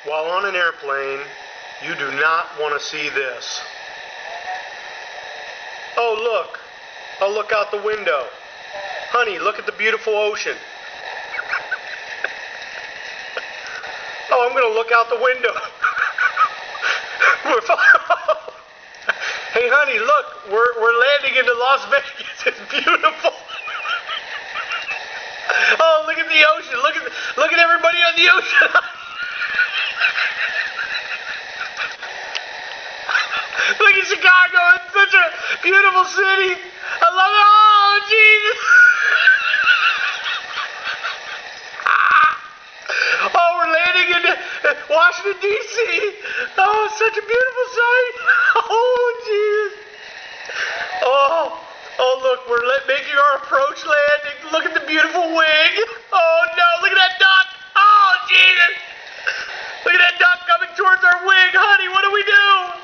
While on an airplane, you do not want to see this. Oh, look. I'll look out the window. Honey, look at the beautiful ocean. Oh, I'm going to look out the window. Hey, honey, look. We're landing into Las Vegas. It's beautiful. Oh, look at the ocean. Look at everybody on the ocean. Look at Chicago. It's such a beautiful city. I love it. Oh, Jesus. Oh, we're landing in Washington, D.C. Oh, such a beautiful sight. Oh, Jesus. Oh, look, we're making our approach landing. Look at the beautiful wing. Oh, no, look at that duck. Oh, Jesus. Look at that duck coming towards our wing. Honey, what do we do?